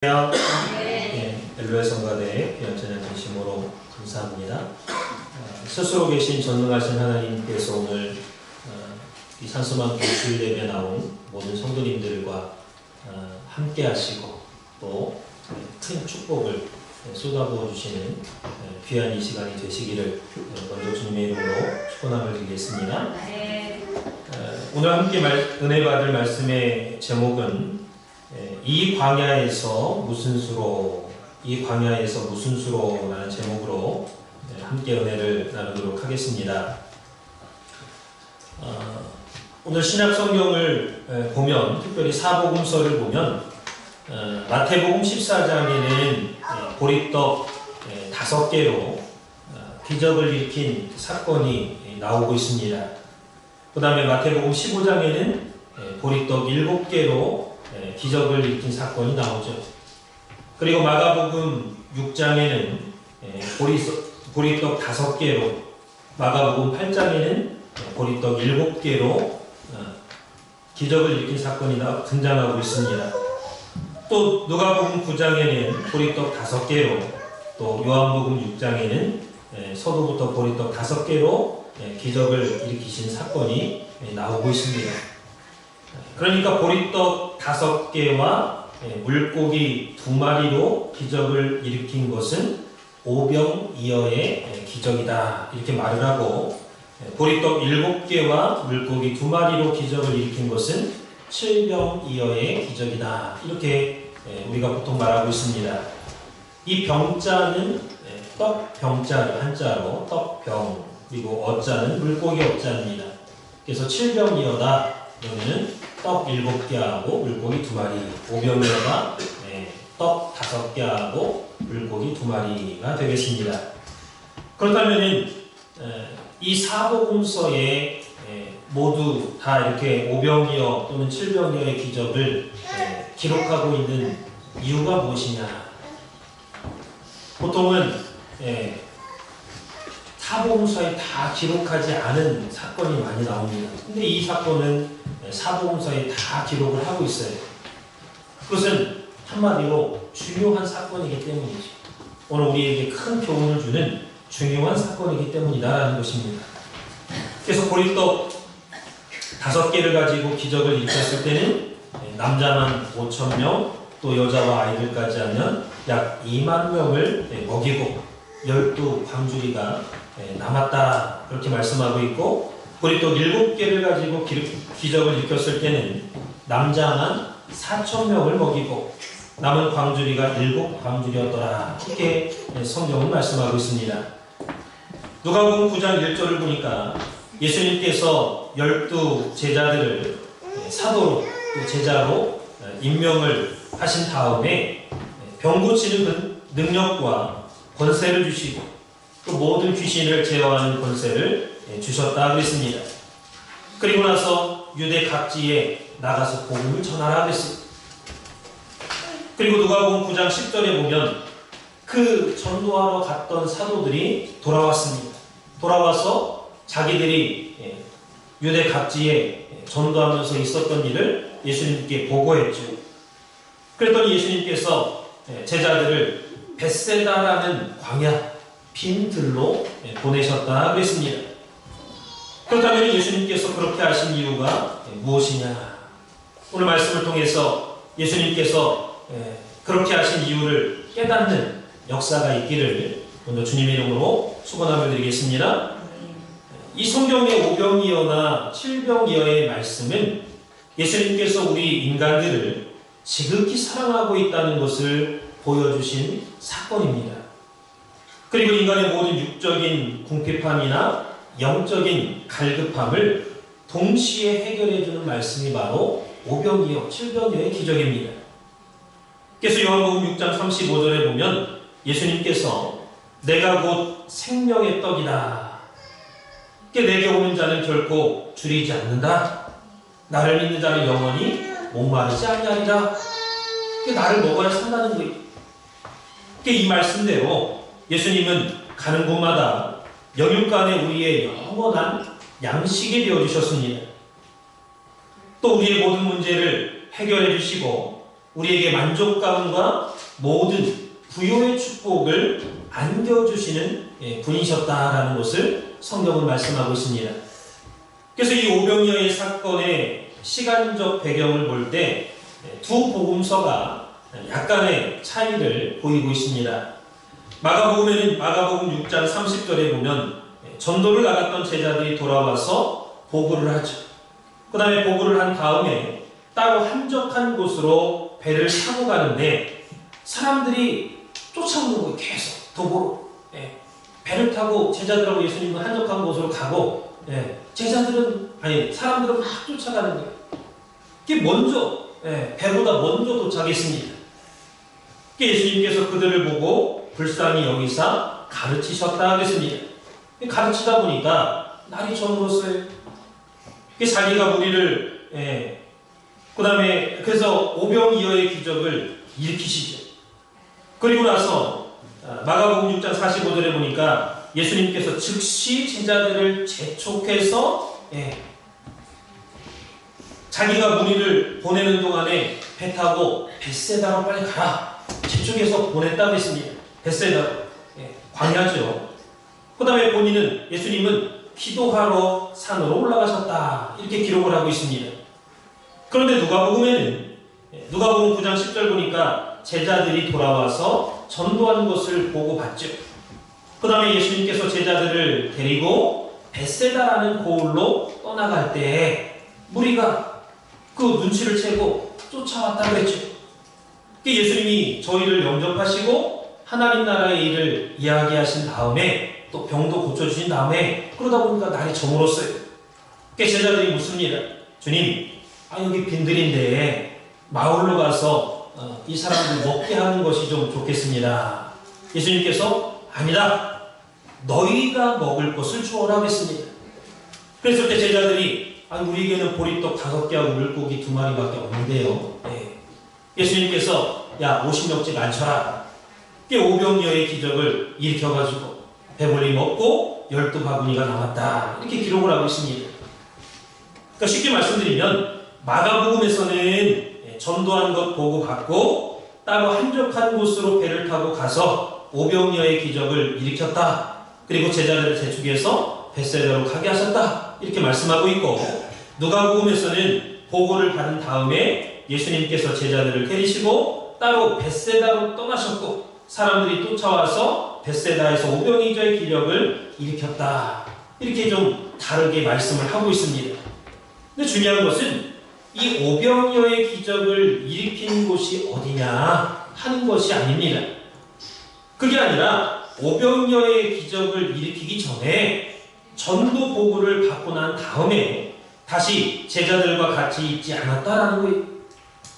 네. 엘로의 성가대 귀한 찬양 진심으로 감사합니다. 스스로 계신 전능하신 하나님께서 오늘 이 산소만 교실 예배 나온 모든 성도님들과 함께 하시고 또 큰 축복을 쏟아부어 주시는 귀한 이 시간이 되시기를 먼저 주님의 이름으로 축원함을 드리겠습니다. 오늘 함께 은혜 받을 말씀의 제목은 이 광야에서 무슨 수로, 이 광야에서 무슨 수로 라는 제목으로 함께 은혜를 나누도록 하겠습니다. 오늘 신약 성경을 보면, 특별히 사복음서를 보면 마태복음 14장에는 보리떡 5개로 기적을 일으킨 사건이 나오고 있습니다. 그 다음에 마태복음 15장에는 보리떡 7개로 기적을 일으킨 사건이 나오죠. 그리고 마가복음 6장에는 보리떡 5개로, 마가복음 8장에는 보리떡 7개로 기적을 일으킨 사건이 등장하고 있습니다. 또 누가복음 9장에는 보리떡 5개로, 또 요한복음 6장에는 서도부터 보리떡 5개로 기적을 일으키신 사건이 나오고 있습니다. 그러니까 보리떡 5개와 물고기 2마리로 기적을 일으킨 것은 오병이어의 기적이다, 이렇게 말을 하고, 보리떡 7개와 물고기 2마리로 기적을 일으킨 것은 칠병이어의 기적이다, 이렇게 우리가 보통 말하고 있습니다. 이 병자는 떡병자를 한자로 떡병, 그리고 어자는 물고기 어자입니다. 그래서 칠병이어다 그러면은 떡 7개하고 물고기 2마리, 오병이어가 떡 5개하고 물고기 2마리가 되겠습니다. 그렇다면 이 사복음서에 모두 다 이렇게 오병이어 또는 칠병이어의 기적을 기록하고 있는 이유가 무엇이냐? 보통은 사복음서에 다 기록하지 않은 사건이 많이 나옵니다. 근데 이 사건은 사복음서에 다 기록을 하고 있어요. 그것은 한마디로 중요한 사건이기 때문이죠. 오늘 우리에게 큰 교훈을 주는 중요한 사건이기 때문이다라는 것입니다. 그래서 보리떡 5개를 가지고 기적을 일으켰을 때는 남자만 5,000명, 또 여자와 아이들까지 하면 약 2만 명을 먹이고 12광주리가 남았다, 그렇게 말씀하고 있고, 보리떡 7개를 가지고 기적을 일으켰을 때는 남자만 4,000명을 먹이고 남은 광주리가 7광주리였더라, 이렇게 성경은 말씀하고 있습니다. 누가복음 9장 1절을 보니까 예수님께서 12 제자들을 사도로, 또 제자로 임명을 하신 다음에 병 고치는 그 능력과 권세를 주시고 또 모든 귀신을 제어하는 권세를 주셨다 그랬습니다. 그리고 나서 유대 각지에 나가서 복음을 전하라 그랬습니다. 그리고 누가복음 9장 10절에 보면 그 전도하러 갔던 사도들이 돌아왔습니다. 돌아와서 자기들이 유대 각지에 전도하면서 있었던 일을 예수님께 보고했죠. 그랬더니 예수님께서 제자들을 벳세다라는 광야 빈들로 보내셨다 그랬습니다. 그렇다면 예수님께서 그렇게 하신 이유가 무엇이냐? 오늘 말씀을 통해서 예수님께서 그렇게 하신 이유를 깨닫는 역사가 있기를 먼저 주님의 이름으로 축원함을 드리겠습니다. 이 성경의 오병이어나 칠병이어의 말씀은 예수님께서 우리 인간들을 지극히 사랑하고 있다는 것을 보여주신 사건입니다. 그리고 인간의 모든 육적인 궁핍함이나 영적인 갈급함을 동시에 해결해주는 말씀이 바로 오병이어, 칠병이어의 기적입니다. 그래서 요한복음 6장 35절에 보면 예수님께서 내가 곧 생명의 떡이다, 내게 오는 자는 결코 줄이지 않는다, 나를 믿는 자는 영원히 목마르지 아니하리라, 나를 먹어야 산다는 거예요. 이 말씀대로 예수님은 가는 곳마다 영육간에 우리의 영원한 양식이 되어주셨습니다. 또 우리의 모든 문제를 해결해 주시고 우리에게 만족감과 모든 부요의 축복을 안겨주시는 분이셨다라는 것을 성경은 말씀하고 있습니다. 그래서 이 오병이어의 사건의 시간적 배경을 볼 때 두 복음서가 약간의 차이를 보이고 있습니다. 마가복음에는 마가복음 6장 30절에 보면 전도를 나갔던 제자들이 돌아와서 보고를 하죠. 그 다음에 보고를 한 다음에 따로 한적한 곳으로 배를 타고 가는데 사람들이 쫓아오는 거예요. 계속 도보로. 배를 타고 제자들하고 예수님은 한적한 곳으로 가고 사람들은 막 쫓아가는 거예요. 그게 먼저 배보다 먼저 도착했습니다. 예수님께서 그들을 보고 불쌍히 여기사 가르치셨다 하겠습니다. 가르치다 보니까 날이 저물었어요. 자기가 무리를 그 다음에 그래서 오병이어의 기적을 일으키시죠. 그리고 나서 마가복음 6장 45절에 보니까 예수님께서 즉시 제자들을 재촉해서 자기가 무리를 보내는 동안에 배 타고 벳세다로 빨리 가라. 재촉해서 보냈다고 했습니다. 벳세다로. 광야죠. 그 다음에 예수님은 기도하러 산으로 올라가셨다. 이렇게 기록을 하고 있습니다. 그런데 누가복음 9장 10절 보니까 제자들이 돌아와서 전도하는 것을 보고 봤죠. 그 다음에 예수님께서 제자들을 데리고 벳세다라는 고을로 떠나갈 때 무리가 그 눈치를 채고 쫓아왔다고 했죠. 예수님이 저희를 영접하시고 하나님 나라의 일을 이야기하신 다음에 또 병도 고쳐주신 다음에 그러다 보니까 날이 저물었어요. 제자들이 묻습니다. 주님, 여기 빈들인데 마을로 가서 이 사람들 먹게 하는 것이 좀 좋겠습니다. 예수님께서 아니다. 너희가 먹을 것을 주어라 했습니다. 그랬을 때 제자들이 우리에게는 보리떡 5개하고 물고기 2마리밖에 없는데요. 예수님께서 50명씩 앉혀라. 오병이어의 기적을 일으켜가지고 배불리 먹고 12바구니가 남았다. 이렇게 기록을 하고 있습니다. 그러니까 쉽게 말씀드리면 마가복음에서는 전도한 것 보고 받고 따로 한적한 곳으로 배를 타고 가서 오병이어의 기적을 일으켰다. 그리고 제자들을 재촉해서 벳세다로 가게 하셨다. 이렇게 말씀하고 있고 누가복음에서는 보고를 받은 다음에 예수님께서 제자들을 데리시고 따로 벳세다로 떠나셨고 사람들이 쫓아와서 벳세다에서 오병이어의 기적을 일으켰다. 이렇게 좀 다르게 말씀을 하고 있습니다. 근데 중요한 것은 이 오병이어의 기적을 일으킨 곳이 어디냐 하는 것이 아닙니다. 그게 아니라 오병이어의 기적을 일으키기 전에 전도 보고를 받고 난 다음에 다시 제자들과 같이 있지 않았다라는 거예요.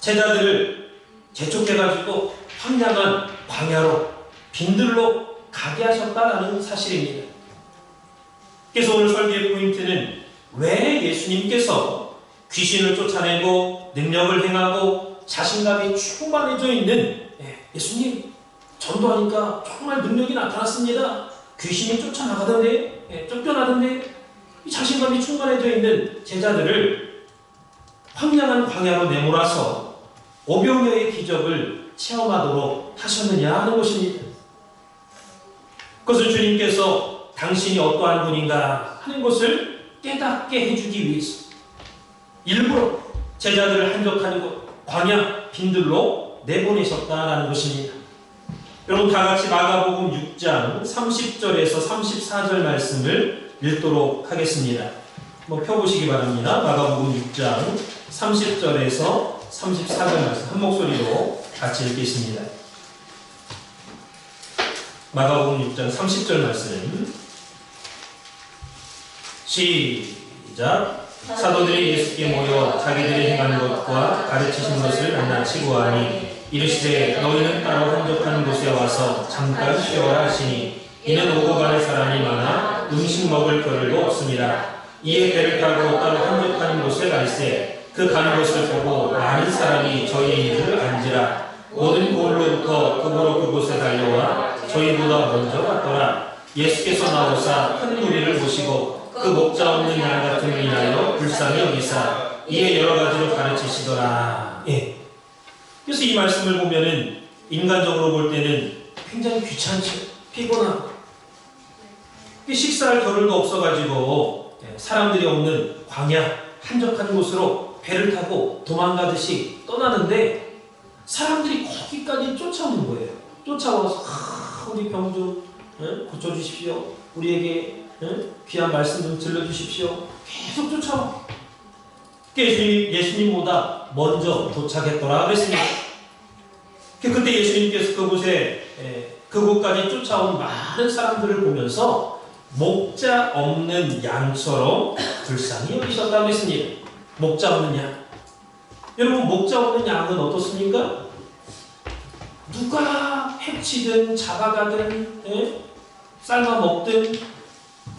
제자들을 재촉해가지고 황량한 광야로 빈들로 가게 하셨다라는 사실입니다. 그래서 오늘 설교의 포인트는 왜 예수님께서 귀신을 쫓아내고 능력을 행하고 자신감이 충만해져 있는 예수님 전도하니까 정말 능력이 나타났습니다. 귀신이 쫓아나가던데 쫓겨나던데 자신감이 충만해져 있는 제자들을 황량한 광야로 내몰아서 오병이어의 기적을 체험하도록 하셨느냐 하는 것입니다. 그것은 주님께서 당신이 어떠한 분인가 하는 것을 깨닫게 해주기 위해서 일부러 제자들을 한적한 곳 광야 빈들로 내보내셨다라는 것입니다. 여러분 다같이 마가복음 6장 30절에서 34절 말씀을 읽도록 하겠습니다. 한번 펴보시기 바랍니다. 마가복음 6장 30절에서 34절 말씀 한 목소리로 같이 읽겠습니다. 마가복음 6장 30절 말씀 시작. 사도들이 예수께 모여 자기들이 행한 것과 가르치신 것을 낱낱이 고하니 이르시되 너희는 따로 한적한 곳에 와서 잠깐 쉬어라 하시니 이는 오고 가는 사람이 많아 음식 먹을 겨를도 없습니다. 이에 배를 타고 따로 한적한 곳에 갈새 그 가는 것을 보고 많은 사람이 저희의 입을 안지라. 모든 고을로부터 급으로 그곳에 달려와 저희보다 먼저 갔더라. 예수께서 나오사 큰 무리를 보시고 그 목자 없는 양 같은 인하여 불쌍히 여기사 이에 여러 가지로 가르치시더라. 그래서 이 말씀을 보면은 인간적으로 볼 때는 굉장히 귀찮죠. 피곤하고. 식사할 겨를도 없어가지고 사람들이 없는 광야 한적한 곳으로 배를 타고 도망가듯이 떠나는데 사람들이 거기까지 쫓아오는 거예요. 쫓아와서 우리 병 좀 고쳐주십시오. 우리에게 귀한 말씀 좀 들려주십시오. 계속 쫓아와. 예수님보다 먼저 도착했더라 그랬습니다. 그때 예수님께서 그곳까지 쫓아온 많은 사람들을 보면서 목자 없는 양처럼 불쌍히 여기셨다고 했습니다. 목자 없는 양. 여러분, 목자 없는 양은 어떻습니까? 누가 해치든 잡아가든 삶아먹든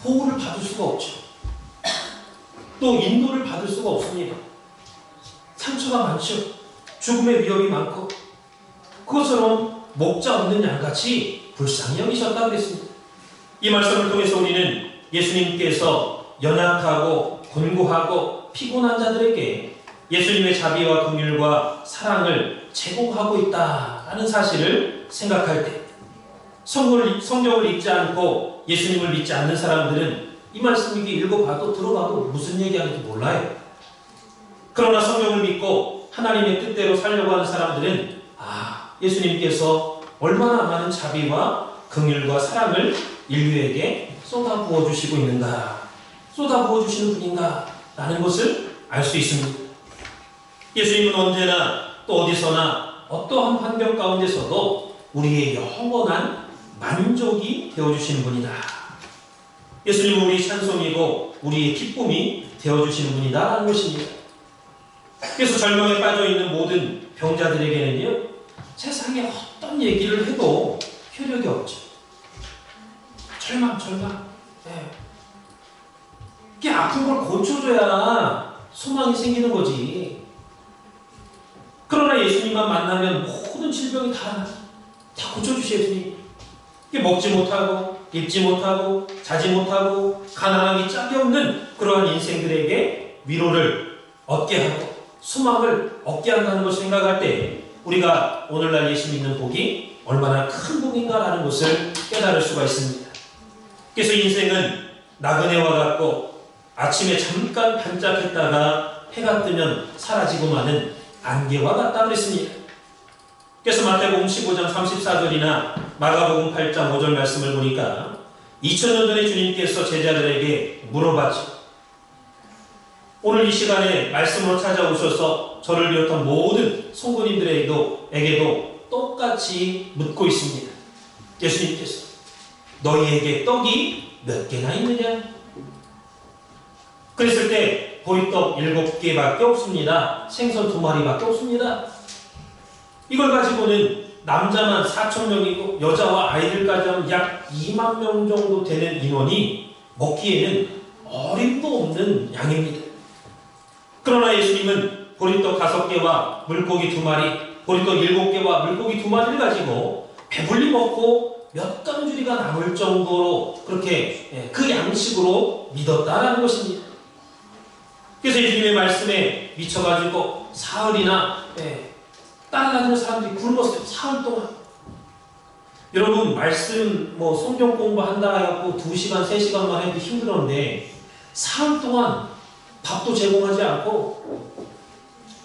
보호를 받을 수가 없죠. 또 인도를 받을 수가 없습니다. 상처가 많죠. 죽음의 위협이 많고 그것처럼 목자 없는 양같이 불쌍히 여기셨다고 그랬습니다. 이 말씀을 통해서 우리는 예수님께서 연약하고 곤고하고 피곤한 자들에게 예수님의 자비와 긍휼과 사랑을 제공하고 있다는 사실을 생각할 때 성경을 읽지 않고 예수님을 믿지 않는 사람들은 이 말씀 읽어봐도 들어봐도 무슨 얘기하는지 몰라요. 그러나 성경을 믿고 하나님의 뜻대로 살려고 하는 사람들은 예수님께서 얼마나 많은 자비와 긍휼과 사랑을 인류에게 쏟아부어 주시고 있는가, 쏟아부어 주시는 분인가 라는 것을 알 수 있습니다. 예수님은 언제나 또 어디서나 어떠한 환경 가운데서도 우리의 영원한 만족이 되어주시는 분이다. 예수님은 우리의 찬송이고 우리의 기쁨이 되어주시는 분이다 라는 것입니다. 그래서 절망에 빠져있는 모든 병자들에게는요, 세상에 어떤 얘기를 해도 효력이 없죠. 절망. 이게 아픈 걸 고쳐줘야 소망이 생기는 거지. 그러나 예수님만 만나면 모든 질병이 다 고쳐주시 예수님. 이게 먹지 못하고 입지 못하고 자지 못하고 가난하기 짝이 없는 그러한 인생들에게 위로를 얻게 하고 소망을 얻게 한다는 것을 생각할 때 우리가 오늘날 예수 믿는 복이 얼마나 큰 복인가라는 것을 깨달을 수가 있습니다. 그래서 인생은 나그네와 같고 아침에 잠깐 반짝했다가 해가 뜨면 사라지고 마는 안개와 같다 그랬습니다. 그래서 마태복음 15장 34절이나 마가복음 8장 5절 말씀을 보니까 2000년 전에 주님께서 제자들에게 물어봤죠. 오늘 이 시간에 말씀으로 찾아오셔서 저를 비롯한 모든 성도님들에게도 똑같이 묻고 있습니다. 예수님께서 너희에게 떡이 몇 개나 있느냐? 그랬을 때 보리떡 7개밖에 없습니다. 생선 2마리밖에 없습니다. 이걸 가지고는 남자만 4,000명이고 여자와 아이들까지 하면 약 2만 명 정도 되는 인원이 먹기에는 어림도 없는 양입니다. 그러나 예수님은 보리떡 5개와 물고기 2마리, 보리떡 7개와 물고기 2마리를 가지고 배불리 먹고 몇 덩주리가 남을 정도로 그렇게 그 양식으로 믿었다라는 것입니다. 그래서 예수님의 말씀에 미쳐가지고 사흘이나 따라다니는 사람들이 굶었어요. 사흘 동안. 여러분, 말씀 성경 공부한다 해갖고 2시간 3시간만 해도 힘들었는데 사흘 동안 밥도 제공하지 않고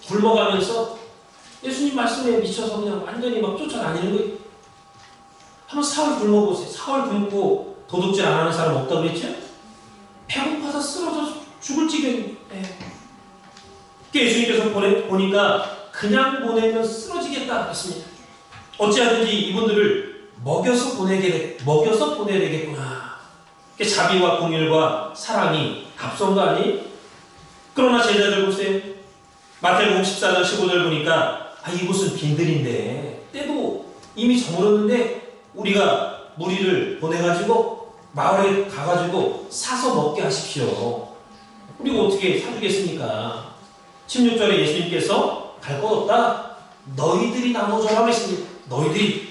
굶어가면서 예수님 말씀에 미쳐서 그냥 완전히 막 쫓아다니는 거예요. 한번 사흘 굶어보세요. 사흘 굶고 도둑질 안 하는 사람 없다고 그랬죠? 배고파서 쓰러져 죽을 지경이. 예수님께서 보니까 그냥 보내면 쓰러지겠다 했습니다. 어찌하든지 이분들을 먹여서 보내야 되겠구나. 자비와 긍휼과 사랑이 앞선 거 아니에요? 그러나 제자들 보세요. 마태복음 14장 15절 보니까 이곳은 빈들인데 때도 이미 저물었는데 우리가 무리를 보내가지고 마을에 가가지고 사서 먹게 하십시오. 우리가 어떻게 사주겠습니까? 16절에 예수님께서 갈 것 없다. 너희들이 나눠줘라고 했습니다. 너희들이.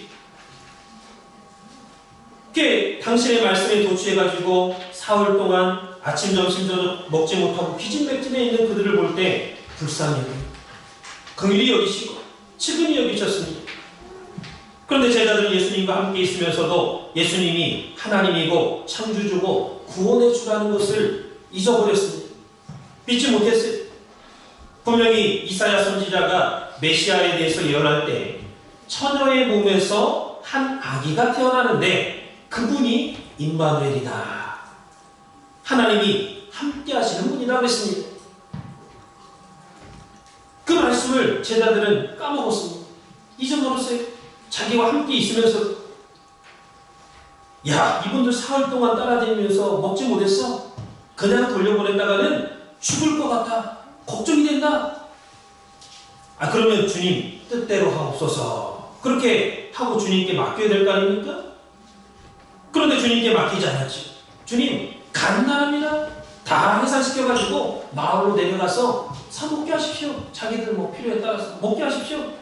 당신의 말씀에 도취해가지고 사흘 동안 아침, 점심, 저녁 먹지 못하고 기진맥진해 있는 그들을 볼 때 불쌍히 여기고 긍휼히 여기시고 측은히 여기셨습니다. 그런데 제자들은 예수님과 함께 있으면서도 예수님이 하나님이고 창조주고 구원해 주라는 것을 잊어버렸습니다. 믿지 못했어요. 분명히 이사야 선지자가 메시아에 대해서 예언할 때 처녀의 몸에서 한 아기가 태어나는데 그분이 임마누엘이다. 하나님이 함께 하시는 분이라고 했습니다. 그 말씀을 제자들은 까먹었습니다. 잊어버렸어요. 자기와 함께 있으면서 야, 이분들 사흘 동안 따라다니면서 먹지 못했어? 그냥 돌려보냈다가는 죽을 것 같다. 걱정이 된다. 그러면 주님 뜻대로 하옵소서. 그렇게 하고 주님께 맡겨야 될 거 아닙니까? 그런데 주님께 맡기지 않았지. 주님 간단합니다. 다 해산시켜가지고 마을로 내려가서 사 먹게 하십시오. 자기들 필요에 따라서 먹게 하십시오.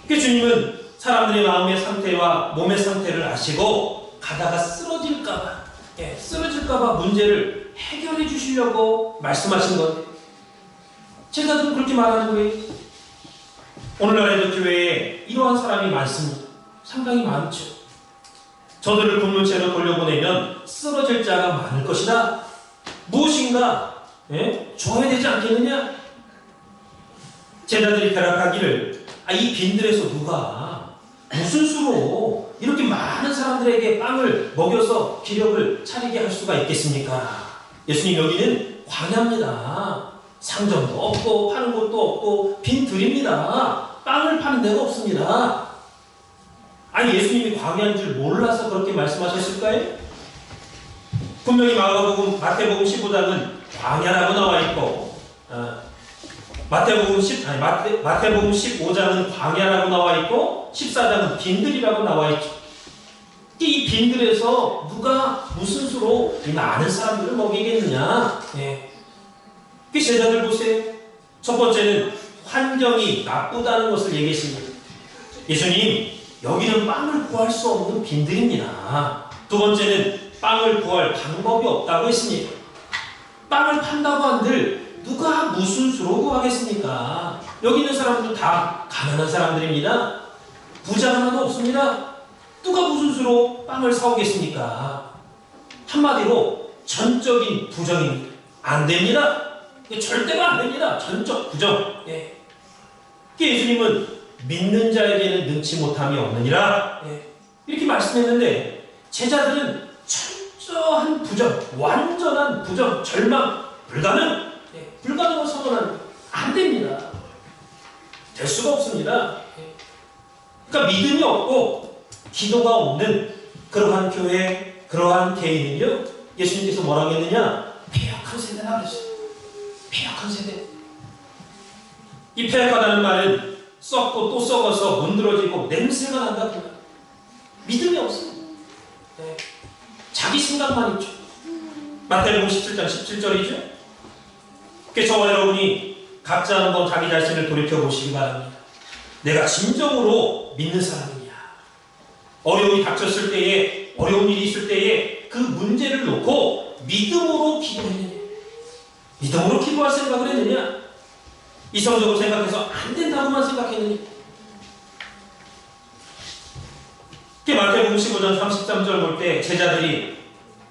그 주님은 사람들의 마음의 상태와 몸의 상태를 아시고 가다가 쓰러질까봐 문제를 해결해 주시려고 말씀하신 건데 제자들은 그렇게 말하는 거예요. 오늘날에도 교회에 이러한 사람이 많습니다. 상당히 많죠. 저들을 굶는 채로 돌려보내면 쓰러질 자가 많을 것이다. 무엇인가 줘야 되지 않겠느냐? 제자들이 배락하기를 이 빈들에서 누가 무슨 수로 이렇게 많은 사람들에게 빵을 먹여서 기력을 차리게 할 수가 있겠습니까? 예수님 여기는 광야입니다. 상점도 없고 파는 곳도 없고 빈들입니다. 빵을 파는 데가 없습니다. 예수님이 광야인 줄 몰라서 그렇게 말씀하셨을까요? 분명히 마태복음 15장은 광야라고 나와 있고 마태복음 15장은 광야라고 나와 있고 14장은 빈들이라고 나와 있죠. 이 빈들에서 누가 무슨 수로 이 많은 사람들을 먹이겠느냐? 그 제자들 보세요. 첫 번째는 환경이 나쁘다는 것을 얘기했습니다. 예수님 여기는 빵을 구할 수 없는 빈들입니다. 두 번째는 빵을 구할 방법이 없다고 했습니다. 빵을 판다고 한들 누가 무슨 수로 구하겠습니까? 여기 있는 사람들 다 가난한 사람들입니다. 부자 하나도 없습니다. 누가 무슨 수로 빵을 사오겠습니까? 한마디로 전적인 부정입니다. 안 됩니다. 절대로 안 됩니다. 전적 부정. 예수님은 믿는 자에게는 능치 못함이 없느니라 이렇게 말씀했는데 제자들은 철저한 부정, 완전한 부정, 절망, 불가능을 선언하는 안 됩니다. 될 수가 없습니다. 그러니까 믿음이 없고 기도가 없는 그러한 교회, 그러한 개인은요 예수님께서 뭐라고 했느냐? 패역한 세대라 그랬어요. 패역한 세대. 이 패역하다는 말은 썩고 또 썩어서 문드러지고 냄새가 난다. 믿음이 없습니다. 자기 생각만 있죠. 마태복음 17장 17절이죠. 그래서 저와 여러분이 각자 한번 자기 자신을 돌이켜보시기 바랍니다. 내가 진정으로 믿는 사람이냐? 어려움이 닥쳤을 때에, 어려운 일이 있을 때에 그 문제를 놓고 믿음으로 기도했느냐? 믿음으로 기도할 생각을 했느냐? 이성적으로 생각해서 안 된다고만 생각했느냐? 마태복음 15장 33절 볼 때 제자들이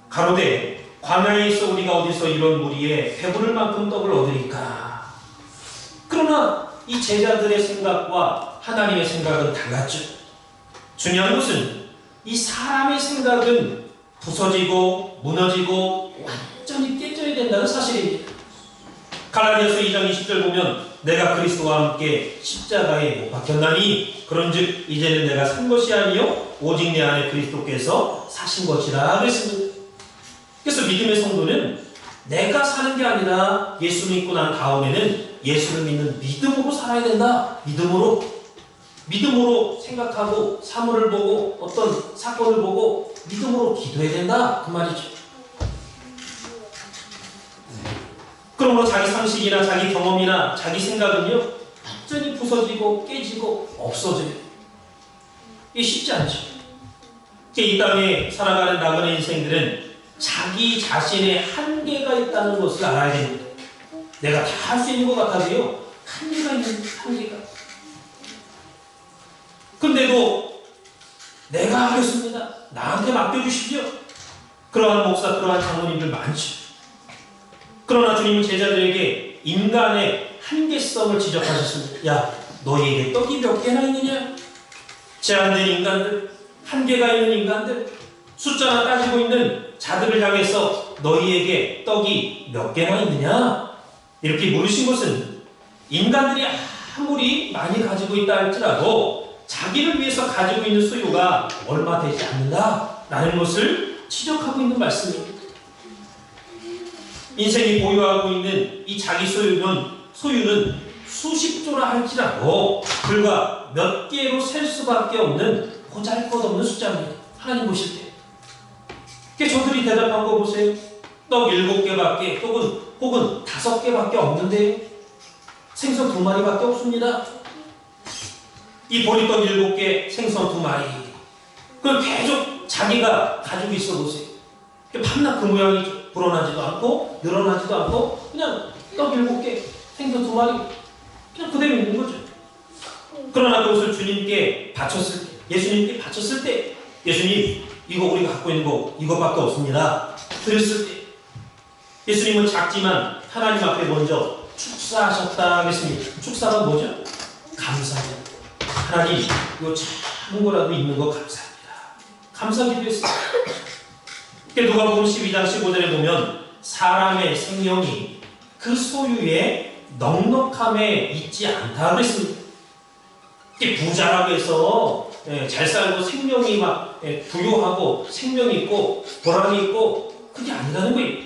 가로되 광야에 있어 우리가 어디서 이런 무리에 배부를 만큼 떡을 얻으리까? 그러나 이 제자들의 생각과 하나님의 생각은 달랐죠. 중요한 것은 이 사람의 생각은 부서지고 무너지고 완전히 깨져야 된다는 사실입니다. 갈라디아서 2장 20절 보면 내가 그리스도와 함께 십자가에 못 박혔나니 그런즉 이제는 내가 산 것이 아니요 오직 내 안에 그리스도께서 사신 것이라 그랬습니다. 그래서 믿음의 성도는 내가 사는 게 아니라 예수 믿고 난 다음에는 예수를 믿는 믿음으로 살아야 된다. 믿음으로 생각하고 사물을 보고 어떤 사건을 보고 믿음으로 기도해야 된다. 그 말이죠. 그러므로 자기 상식이나 자기 경험이나 자기 생각은요 완전히 부서지고 깨지고 없어져요. 이게 쉽지 않죠. 이 땅에 살아가는 나그네 인생들은 자기 자신의 한계가 있다는 것을 알아야 됩니다. 내가 다 할 수 있는 것 같아도요, 한계가 있는 한계가. 근데도 내가 하겠습니다. 나한테 맡겨주십시오. 그러한 목사, 그러한 장로님들 많죠. 그러나 주님은 제자들에게 인간의 한계성을 지적하셨습니다. 야, 너희에게 떡이 몇 개나 있느냐? 제한된 인간들, 한계가 있는 인간들, 숫자나 따지고 있는 자들을 향해서 너희에게 떡이 몇 개나 있느냐? 이렇게 물으신 것은 인간들이 아무리 많이 가지고 있다 할지라도 자기를 위해서 가지고 있는 소유가 얼마 되지 않는다라는 것을 지적하고 있는 말씀입니다. 인생이 보유하고 있는 이 자기 소유는 수십조라 할지라도 불과 몇 개로 셀 수밖에 없는 보잘것없는 숫자입니다. 하나님 보실 때. 그러니까 저들이 대답한 거 보세요. 떡 7개밖에 혹은 5개밖에 없는데 생선 2마리밖에 없습니다. 이 보리떡 7개, 생선 2마리. 그걸 계속 자기가 가지고 있어 보세요. 밤낮 그 모양이죠. 불어나지도 않고 늘어나지도 않고 그냥 떡 7개, 생선 2마리 그냥 그대로 있는 거죠. 그러나 그것을 주님께 바쳤을 때, 예수님께 바쳤을 때, 예수님 이거 우리가 갖고 있는 거 이것밖에 없습니다. 그랬을 때 예수님은 작지만 하나님 앞에 먼저 축사하셨다 하겠습니다. 축사가 뭐죠? 감사죠. 하나님 이거 작은 거라도 있는 거 감사합니다. 감사기도 했어요. 누가복음 12장 15절에 보면 사람의 생명이 그 소유의 넉넉함에 있지 않다 그랬습니다. 부자라고 해서 잘 살고 생명이 막 부유하고 생명이 있고 보람이 있고 그게 아니라는 거예요.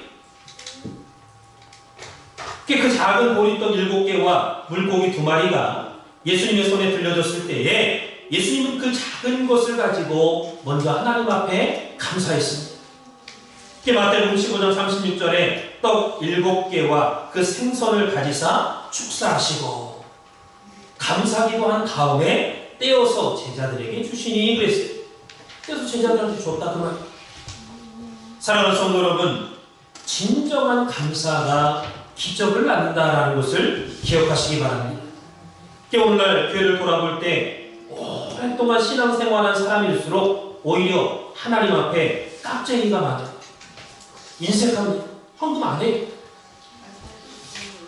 그 작은 보리떡 7개와 물고기 2마리가 예수님의 손에 들려졌을 때에 예수님은 그 작은 것을 가지고 먼저 하나님 앞에 감사했습니다. 마태복음 15장 36절에 떡 7개와 그 생선을 가지사 축사하시고 감사기도 한 다음에 떼어서 제자들에게 주시니 그랬어요. 그래서 제자들한테 줬다 그 말이에요. 사랑하는 성도 여러분, 진정한 감사가 기적을 낳는다라는 것을 기억하시기 바랍니다. 오늘날 교회를 돌아볼 때 오랫동안 신앙생활한 사람일수록 오히려 하나님 앞에 깍쟁이가 많아요. 인색합니다. 헌금 안 해.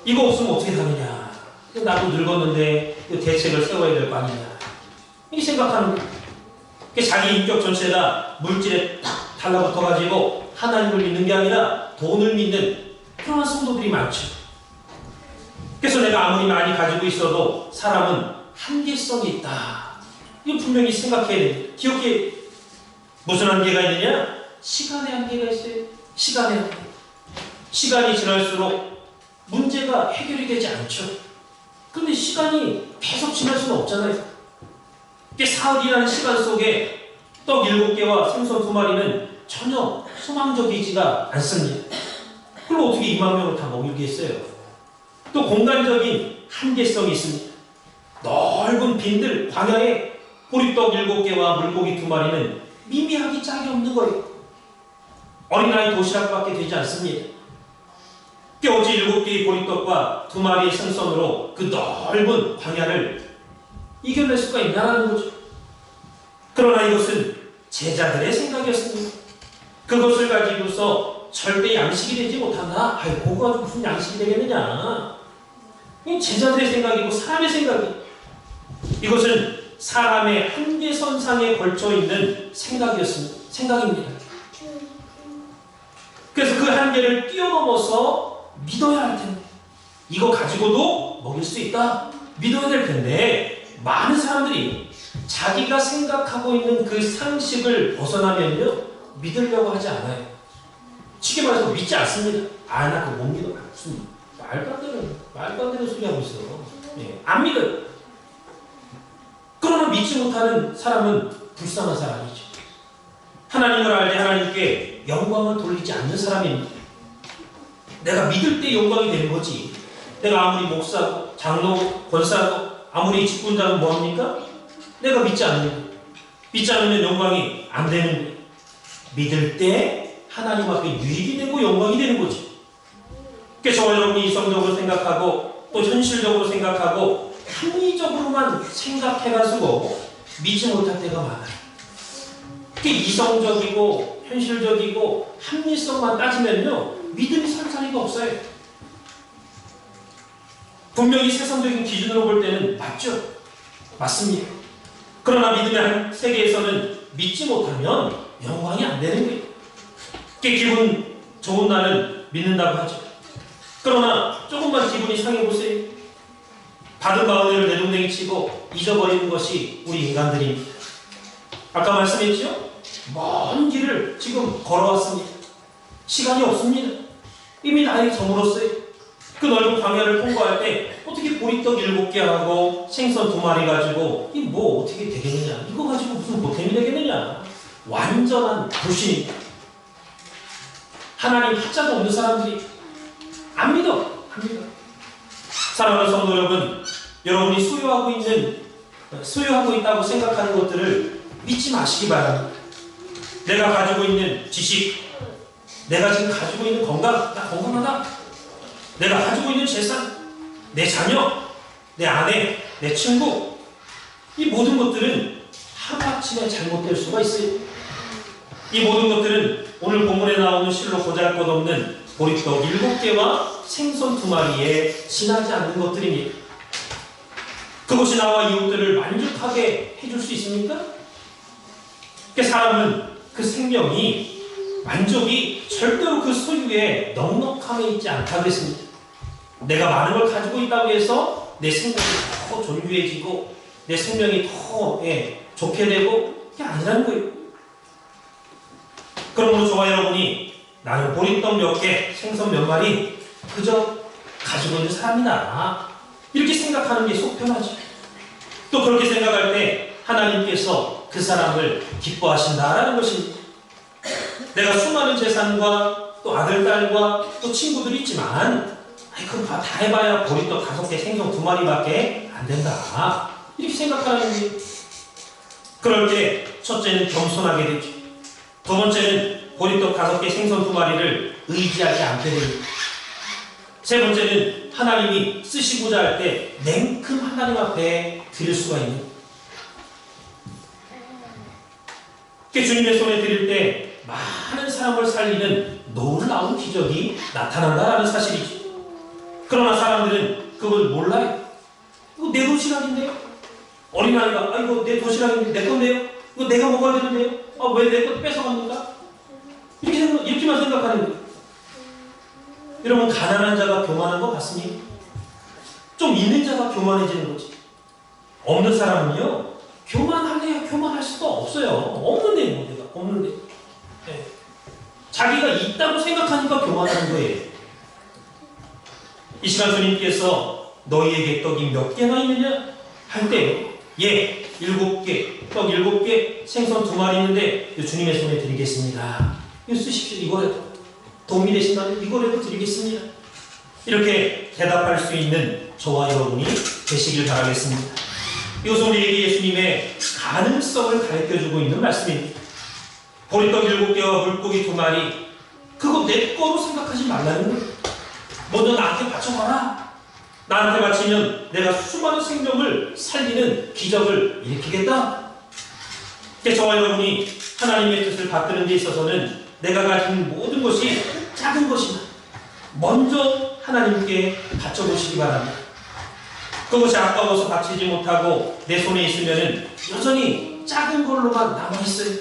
이거 없으면 어떻게 사느냐. 나도 늙었는데 대책을 세워야 될 거 아니냐. 이 생각하는 거예요. 자기 인격 전체가 물질에 딱 달라붙어가지고 하나님을 믿는 게 아니라 돈을 믿는 그런 성도들이 많죠. 그래서 내가 아무리 많이 가지고 있어도 사람은 한계성이 있다. 이거 분명히 생각해야 돼요. 기억해. 무슨 한계가 있느냐? 시간의 한계가 있어요. 시간의 한계. 시간이 지날수록 문제가 해결이 되지 않죠. 근데 시간이 계속 지날 수는 없잖아요. 사흘이라는 시간 속에 떡 7개와 생선 2마리는 전혀 소망적이지가 않습니다. 그럼 어떻게 2만 명을 다 먹이겠어요? 또 공간적인 한계성이 있습니다. 넓은 빈들, 광야에 보리떡 7개와 물고기 2마리는 미미하기 짝이 없는 거예요. 어린아이 도시락밖에 되지 않습니다. 어찌 7개의 보리떡과 2마리의 생선으로 그 넓은 광야를 이겨낼 수가 있냐는 거죠. 그러나 이것은 제자들의 생각이었습니다. 그것을 가지고서 절대 양식이 되지 못한다. 아이, 그거 가지고 무슨 양식이 되겠느냐. 이 제자들의 생각이고 사람의 생각이. 이것은 사람의 한계선상에 걸쳐있는 생각입니다. 그래서 그 한계를 뛰어넘어서 믿어야 할 텐데, 이거 가지고도 먹일 수 있다. 믿어야 될 텐데, 많은 사람들이 자기가 생각하고 있는 그 상식을 벗어나면요, 믿으려고 하지 않아요. 쉽게 말해서 믿지 않습니다. 아, 나 그거 못 믿어. 무슨 말도 안 되는 소리 하고 있어. 안 믿어요. 그러나 믿지 못하는 사람은 불쌍한 사람이죠. 하나님을 알되 하나님께 영광을 돌리지 않는 사람입니다. 내가 믿을 때 영광이 되는 거지. 내가 아무리 목사고 장로, 권사고 아무리 직분자고 뭐합니까? 내가 믿지 않으면 영광이 안 되는 거예요. 믿을 때 하나님 앞에 유익이 되고 영광이 되는 거지. 저와 여러분이 이성적으로 생각하고 또 현실적으로 생각하고 합리적으로만 생각해가지고 믿지 못할 때가 많아요. 이성적이고 현실적이고 합리성만 따지면요 믿음이 설 자리가 없어요. 분명히 세상적인 기준으로 볼 때는 맞죠. 맞습니다. 그러나 믿음의 한 세계에서는 믿지 못하면 영광이 안 되는 거예요. 기분 좋은 날은 믿는다고 하죠. 그러나 조금만 기분이 상해보세요. 받은 바 은혜를 내동댕이 치고 잊어버리는 것이 우리 인간들입니다. 아까 말씀했죠? 먼 길을 지금 걸어왔습니다. 시간이 없습니다. 이미 나이 저물었어요. 그 넓은 광야를 통과할 때 어떻게 보리떡 7개 하고 생선 2마리 가지고 이 뭐 어떻게 되겠느냐, 이거 가지고 무슨 보탬이 되겠느냐. 완전한 불신입니다. 하나님 하자도 없는 사람들이 안 믿어. 사랑하는 성도 여러분, 여러분이 소유하고 있다고 생각하는 것들을 믿지 마시기 바랍니다. 내가 가지고 있는 지식, 내가 지금 가지고 있는 건강, 나 건강하다. 내가 가지고 있는 재산, 내 자녀, 내 아내, 내 친구, 이 모든 것들은 하루아침에 잘못될 수가 있어요. 이 모든 것들은 오늘 본문에 나오는 실로 보잘것없는 보리떡 7개와 생선 2마리에 지나지 않는 것들입니다. 그것이 나와 이웃들을 만족하게 해줄 수 있습니까? 사람은 그 생명이, 만족이 절대로 그 소유에 넉넉함에 있지 않다고 했습니다. 내가 많은 걸 가지고 있다고 해서 내 생명이 더 존귀해지고 내 생명이 더 좋게 되고, 그게 아니라는 거예요. 그러므로 저와 여러분이 나는 보리떡 몇 개, 생선 몇 마리 그저 가지고 있는 사람이다, 이렇게 생각하는 게 속 편하죠. 또 그렇게 생각할 때 하나님께서 그 사람을 기뻐하신다라는 것입니다. 내가 수많은 재산과 또 아들, 딸과 또 친구들이 있지만 그럼 다 해봐야 보리떡 5개, 생선 2마리밖에 안 된다, 이렇게 생각하는 게, 그럴 때 첫째는 겸손하게 되죠. 두 번째는 보리떡 5개, 생선 2마리를 의지하지 않게 됩니다. 세 번째는 하나님이 쓰시고자 할 때 냉큼 하나님 앞에 드릴 수가 있는, 주님의 손에 드릴 때 많은 사람을 살리는 놀라운 기적이 나타난다라는 사실이죠. 그러나 사람들은 그걸 몰라요. 이거 내 도시락인데요? 어린아이가 이거 내 도시락인데 내 건데요? 이거 내가 먹어야 되는데요? 왜 내 것 뺏어갑니까? 이렇게만 생각하는 거예요. 여러분, 가난한 자가 교만한 것 같습니까? 좀 있는 자가 교만해지는 거지. 없는 사람은요, 교만할래야 교만할 수도 없어요. 없는데, 내가 없는데. 네. 자기가 있다고 생각하니까 교만하는 거예요. 이 시간 주님께서 너희에게 떡이 몇 개나 있느냐 할 때, 7개, 떡 7개, 생선 2마리 있는데 주님의 손에 드리겠습니다. 이거 쓰십시오. 이거라도 도움이 되신다면 이거라도 드리겠습니다. 이렇게 대답할 수 있는 저와 여러분이 되시길 바라겠습니다. 이것은 우리에게 예수님의 가능성을 가르쳐주고 있는 말씀입니다. 보리떡 7개와 물고기 2마리, 그거 내 거로 생각하지 말라는 거예요. 먼저 나한테 바쳐봐라. 나한테 바치면 내가 수많은 생명을 살리는 기적을 일으키겠다. 저와 여러분이 하나님의 뜻을 받드는 데 있어서는 내가 가진 모든 것이 작은 것이나 먼저 하나님께 바쳐보시기 바랍니다. 그것이 아까워서 바치지 못하고 내 손에 있으면 여전히 작은 걸로만 남아있어요.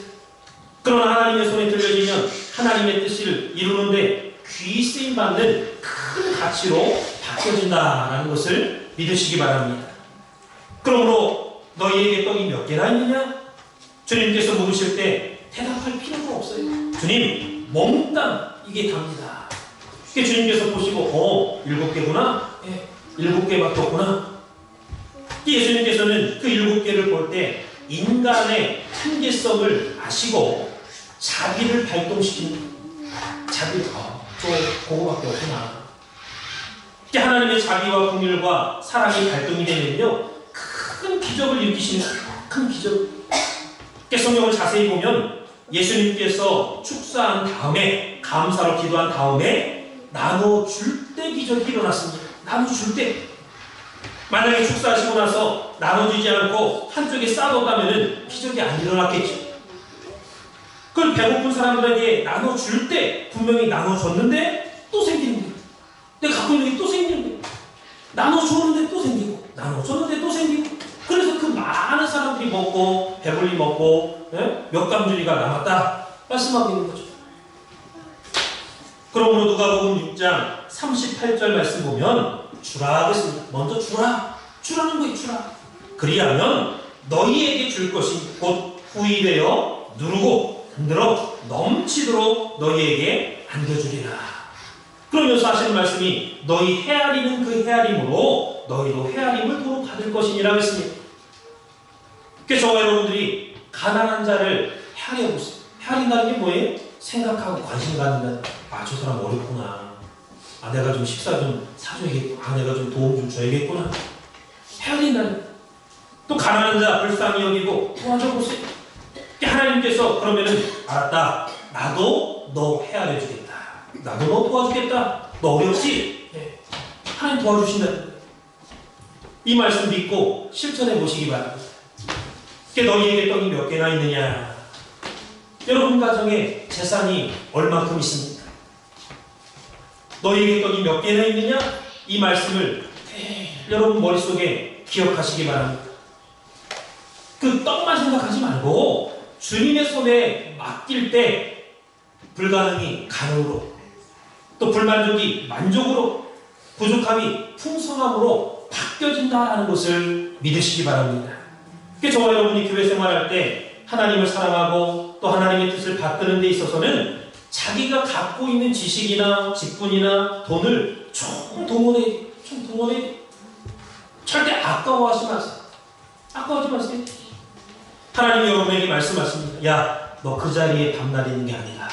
그러나 하나님의 손에 들려지면 하나님의 뜻을 이루는데 귀 쓰임받는 큰 가치로 바뀌어진다라는 것을 믿으시기 바랍니다. 그러므로 너희에게 떡이 몇 개나 있느냐? 주님께서 물으실 때 대답할 필요가 없어요. 주님, 몽땅 이게 답니다. 주님께서 보시고 7개구나? 7개밖에 없구나? 예수님께서는 그 7개를 볼 때 인간의 한계성을 아시고 자비를 발동시키는, 그거밖에 없구나. 하나님의 자비와 긍휼과 사랑이 발동이 되면요, 큰 기적을 일으키시는, 큰 기적. 성경을 자세히 보면 예수님께서 축사한 다음에, 감사로 기도한 다음에 나눠줄 때 기적이 일어났습니다. 나눠줄 때. 만약에 축사하시고 나서 나눠주지 않고 한쪽에 쌓아뒀다면 기적이 안 일어났겠죠. 그걸 배고픈 사람들에게 나눠줄 때 분명히 나눠줬는데 또 생기는 거예요. 내가 갖고 있는 게 또 생기는 거예요. 나눠줬는데 또 생기고 나눠줬는데 또 생기고. 그래서 그 많은 사람들이 먹고 배불리 먹고 몇 감주리가 남았다 말씀하고 있는 거죠. 그러므로 누가복음 6장 38절 말씀 보면 주라 그랬습니다. 먼저 주라는 거예요. 주라. 그리하면 너희에게 줄 것이 곧 후히되어 누르고 흔들어 넘치도록 너희에게 안겨주리라. 그러면서 하시는 말씀이 너희 헤아리는 그 헤아림으로 너희도 헤아림을 도로 받을 것이니라 했습니다. 그래서 저와 여러분들이 가난한 자를 헤아려보세요. 헤아린다는 게 뭐예요? 생각하고 관심 갖는다. 저 사람 어렵구나. 내가 좀 식사 좀 사줘야겠구나. 내가 좀 도움 좀 줘야겠구나. 헤아린다는. 또 가난한 자 불쌍히 여기고 도와줘보세요. 하나님께서 그러면은 알았다. 나도 너 헤아려주겠다. 나도 너 도와주겠다. 너 어렵지? 네. 하나님 도와주신다. 이 말씀 믿고 실천해 보시기 바랍니다. 너희에게 떡이 몇 개나 있느냐? 여러분 가정에 재산이 얼만큼 있습니까? 너희에게 떡이 몇 개나 있느냐? 이 말씀을 여러분 머릿속에 기억하시기 바랍니다. 그 떡만 생각하지 말고 주님의 손에 맡길 때 불가능이 가능으로, 또 불만족이 만족으로, 부족함이 풍성함으로 바뀌어진다는 것을 믿으시기 바랍니다. 저와 여러분이 교회 생활할 때 하나님을 사랑하고 또 하나님의 뜻을 받드는 데 있어서는 자기가 갖고 있는 지식이나 직분이나 돈을 좀 동원해야 돼. 절대 아까워하지 마세요. 아까워하지 마세요. 하나님이 여러분에게 말씀하십니다. 야, 너 그 자리에 밤낮 있는 게 아니다.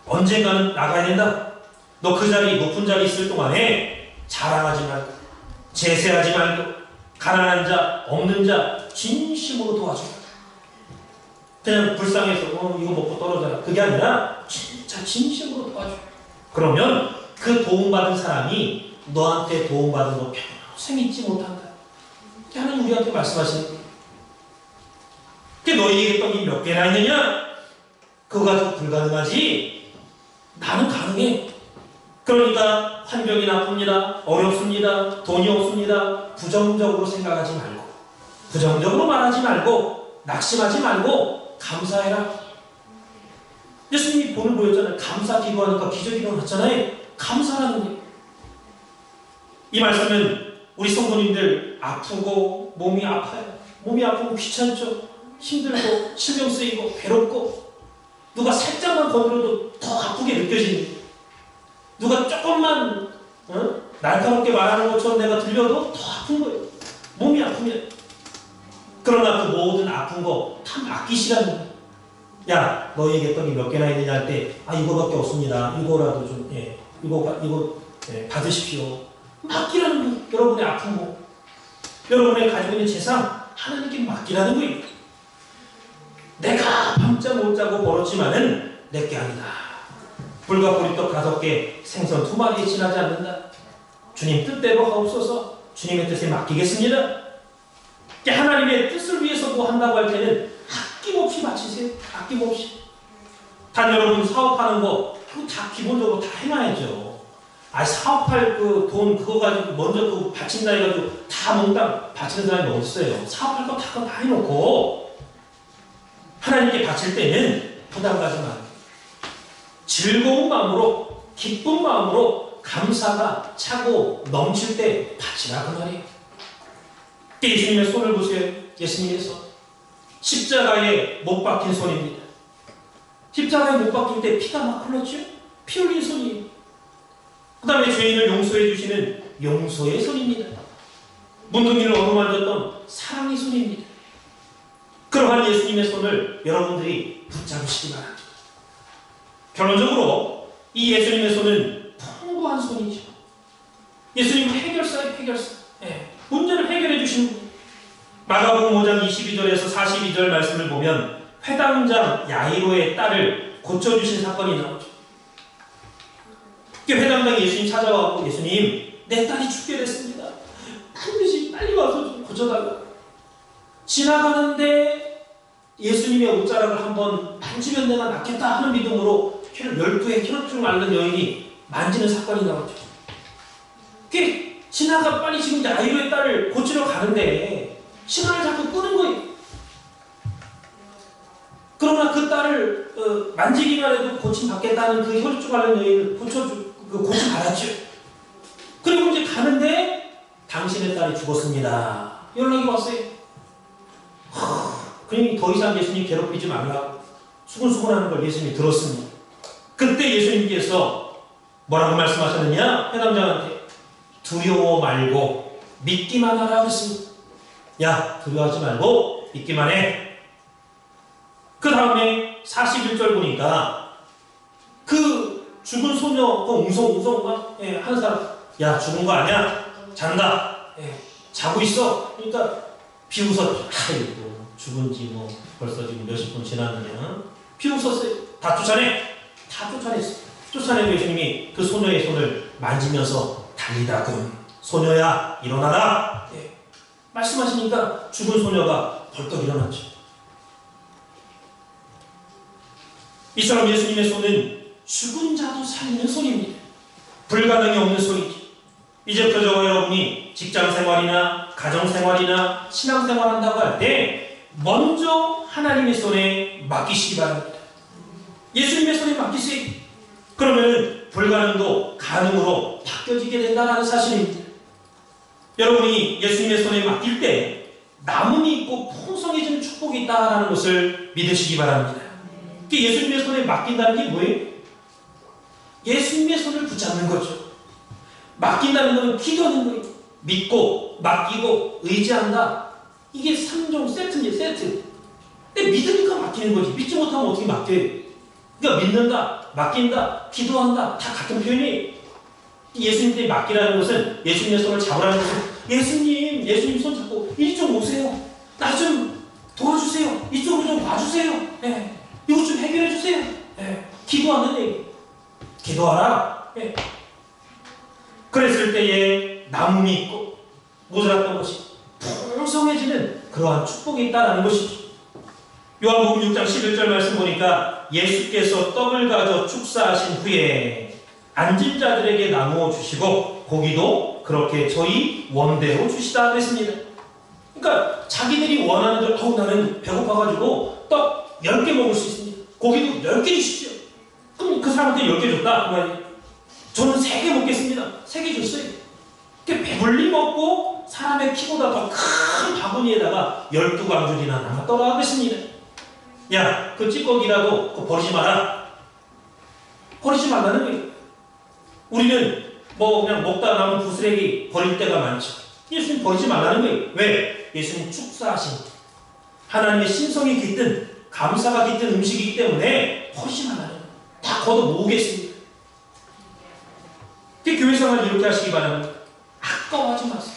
언젠가는 나가야 된다. 너 그 자리, 높은 자리 있을 동안에 자랑하지 말고, 제세하지 말고, 가난한 자, 없는 자 진심으로 도와줘. 그냥 불쌍해서 이거 먹고 떨어져라. 그게 아니라 진짜 진심으로 도와줘. 그러면 그 도움받은 사람이 너한테 도움받은 거 평생 잊지 못한다. 하나님 우리한테 말씀하시는 거예요. 너희에게 떡이 몇 개나 있느냐? 그거 가지고 불가능하지. 나는 가능해. 그러니까 환경이 나쁩니다. 어렵습니다. 돈이 없습니다. 부정적으로 생각하지 말고, 부정적으로 말하지 말고, 낙심하지 말고 감사해라. 예수님이 본을 보였잖아요. 감사 기도하니까 기적이 일어났잖아요. 감사라는 거예요. 이 말씀은 우리 성도님들 아프고 몸이 아파요. 몸이 아프고 귀찮죠. 힘들고 신경 쓰이고 괴롭고, 누가 살짝만 건드려도 더 아프게 느껴지는, 누가 조금만 날카롭게 말하는 것처럼 내가 들려도 더 아픈 거예요. 몸이 아프면. 그러나 그 모든 아픈 거 다 맡기시라는 거예요. 야, 너희에게 떡이 몇 개나 있느냐 할 때, 이거밖에 없습니다. 이거라도 좀, 이거 받으십시오. 맡기라는 거예요. 여러분의 아픈 거, 여러분의 가지고 있는 재산 하나님께 맡기라는 거예요. 내가 밤잠 못 자고 벌었지만은 내게 아니다. 불과 보리떡 5개, 생선 2마리에 지나지 않는다. 주님 뜻대로 하옵소서. 주님의 뜻에 맡기겠습니다. 하나님의 뜻을 위해서 뭐 한다고 할 때는 아낌없이 바치세요. 아낌없이. 단 여러분 사업하는 거 그거 다 기본적으로 다 해놔야죠. 사업할 그 돈 그거 가지고 먼저 그 바친다 해가지고 다 몽땅 바치는 사람이 어딨어요. 사업할 거 다 해놓고 하나님께 바칠 때는 부담 가지 말고 즐거운 마음으로, 기쁜 마음으로 감사가 차고 넘칠 때 바치라 그 말이에요. 예수님의 손을 보세요. 예수님의 손. 십자가에 못 박힌 손입니다. 십자가에 못 박힐 때 피가 막 흘렀죠? 피 흘린 손이에요. 그 다음에 죄인을 용서해 주시는 용서의 손입니다. 문둥이를 어루만졌던 사랑의 손입니다. 그러한 예수님의 손을 여러분들이 붙잡으시기 바랍니다. 결론적으로 이 예수님의 손은 풍부한 손이죠. 예수님은 해결사예요. 해결사. 문제를 해결해 주시는 거예요. 마가복음 5장 22절에서 42절 말씀을 보면 회당장 야이로의 딸을 고쳐주신 사건이 나오죠. 회당장에 예수님 찾아와서 예수님, 내 딸이 죽게 됐습니다. 반드시 빨리 와서 좀 고쳐달라. 지나가는데 예수님의 옷자락을 한번 만지면 내가 낫겠다 하는 믿음으로 12의 혈압증을 앓는 여인이 만지는 사건이 나왔죠. 지나가 빨리 지금 야이로의 딸을 고치러 가는데 시간을 자꾸 끄는 거예요. 그러나 그 딸을 만지기만 해도 고침받겠다는 그 혈압증 앓는 여인을 고침받았죠. 그리고 이제 가는데 당신의 딸이 죽었습니다. 연락이 왔어요. 그러니 더 이상 예수님 괴롭히지 말라고 수근수근하는 걸 예수님이 들었습니다. 그때 예수님께서 뭐라고 말씀하셨느냐? 회당장한테 두려워 말고 믿기만 하라 그랬습니다. 야, 두려워하지 말고 믿기만 해. 그 다음에 41절 보니까 그 죽은 소녀 그 웅성웅성 막 하는 사람, 야, 죽은 거 아니야? 잔다. 자고 있어. 그러니까 비웃었죠. 아이고, 죽은지 뭐 벌써 지금 몇십 분 지났느냐. 비웃었어요. 다 쫓아냈어요. 쫓아내고 예수님이 그 소녀의 손을 만지면서 달리다군 소녀야 일어나라. 말씀하시니까 죽은 소녀가 벌떡 일어났죠. 이처럼 예수님의 손은 죽은 자도 살리는 손입니다. 불가능이 없는 손이지. 이제부터 저와 여러분이 직장생활이나 가정생활이나 신앙생활한다고 할 때 먼저 하나님의 손에 맡기시기 바랍니다. 예수님의 손에 맡기세요. 그러면 불가능도 가능으로 바뀌어지게 된다는 사실입니다. 여러분이 예수님의 손에 맡길 때 남음이 있고 풍성해지는 축복이 있다는 것을 믿으시기 바랍니다. 예수님의 손에 맡긴다는 게 뭐예요? 예수님의 손을 붙잡는 거죠. 맡긴다는 것은 기도하는 거예요. 믿고, 맡기고, 의지한다. 이게 3종 세트입니다. 세트. 근데 믿으니까 맡기는 거지. 믿지 못하면 어떻게 맡겨요? 그러니까 믿는다, 맡긴다, 기도한다. 다 같은 표현이에요. 예수님께 맡기라는 것은 예수님의 손을 잡으라는 것은 예수님 손 잡고 이리 좀 오세요. 나 좀 도와주세요. 이쪽으로 좀 와주세요. 이것 좀 해결해 주세요. 기도하는 얘기. 기도하라. 그랬을 때에 남음이 있고 모자랐던 것이 풍성해지는 그러한 축복이 있다는 것이죠. 요한복음 6장 11절 말씀 보니까 예수께서 떡을 가져 축사하신 후에 앉은 자들에게 나누어 주시고 고기도 그렇게 저희 원대로 주시다 그랬습니다. 그러니까 자기들이 원하는 대로 나는 배고파가지고 떡 10개 먹을 수 있습니다. 고기도 10개 주십시오. 그럼 그 사람한테 10개 줬다. 그 말이에요. 저는 3개 먹겠습니다. 3개 줬어요. 배불리 먹고 사람의 키보다 더 큰 바구니에다가 12광줄이나 남았더라 그랬습니다. 야, 그 찌꺼기라도 그거 버리지 마라. 버리지 말라는 거예요. 우리는 뭐 그냥 먹다 남은 부스레기 버릴 때가 많죠. 예수님 버리지 말라는 거예요. 왜? 예수님 축사하신 하나님의 신성이 깃든 감사가 깃든 음식이기 때문에 버리지 말라는 거예요. 다 걷어 모으겠습니다. 교회 생활 이렇게 하시기 바랍니다. 아까워하지 마세요.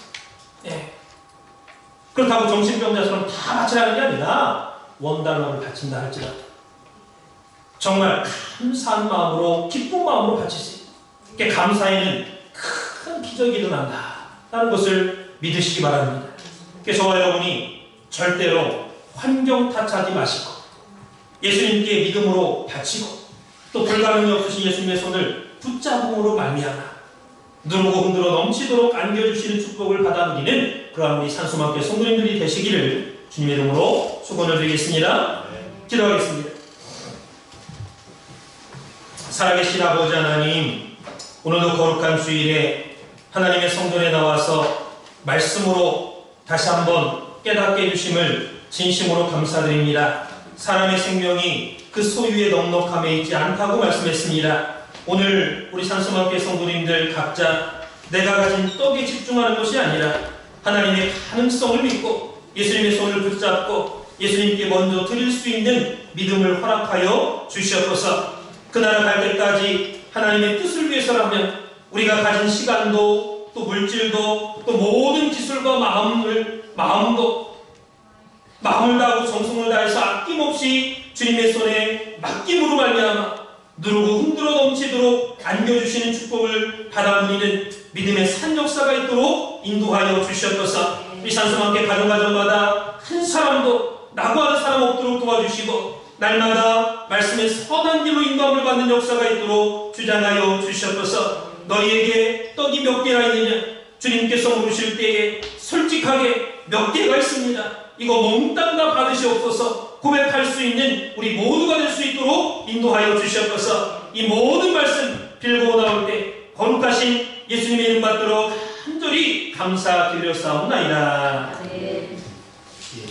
그렇다고 정신병자처럼 다 바치라는 게 아니라 원달러를 바친다 할지라도 정말 감사한 마음으로 기쁜 마음으로 바치세요. 감사에는 큰 기적이 일어난다라는 것을 믿으시기 바랍니다. 저와 여러분이 절대로 환경 탓하지 마시고 예수님께 믿음으로 바치고 또 불가능이 없으신 예수님의 손을 붙잡음으로 말미암아 누르고 흔들어 넘치도록 안겨주시는 축복을 받아 누리는 그러한 우리 산소만교회 성도님들이 되시기를 주님의 이름으로 축원을 드리겠습니다. 기도하겠습니다. 살아계신 아버지 하나님, 오늘도 거룩한 주일에 하나님의 성전에 나와서 말씀으로 다시 한번 깨닫게 해주심을 진심으로 감사드립니다. 사람의 생명이 그 소유의 넉넉함에 있지 않다고 말씀했습니다. 오늘 우리 산소만교회 성도님들 각자 내가 가진 떡에 집중하는 것이 아니라 하나님의 가능성을 믿고 예수님의 손을 붙잡고 예수님께 먼저 드릴 수 있는 믿음을 허락하여 주시옵소서. 그 나라 갈 때까지 하나님의 뜻을 위해서라면 우리가 가진 시간도 또 물질도 또 모든 기술과 마음을 다하고 정성을 다해서 아낌없이 주님의 손에 맡김으로 말미암아 누르고 흔들어 넘치도록 안겨주시는 축복을 받아 누리는 믿음의 산 역사가 있도록 인도하여 주시옵소서. 이 산소만께 가정가정마다 한 사람도 낙오하는 사람 없도록 도와주시고 날마다 말씀의 선한 길로 인도함을 받는 역사가 있도록 주장하여 주시옵소서. 너희에게 떡이 몇 개나 있느냐? 주님께서 물으실 때에 솔직하게 몇 개가 있습니다. 이거 몽땅 다 받으시옵소서. 고백할 수 있는 우리 모두가 될 수 있도록 인도하여 주시옵소서. 이 모든 말씀 빌고 나올 때 거룩하신 예수님의 이름 받도록 간절히 감사드렸사옵나이다. 네. 예,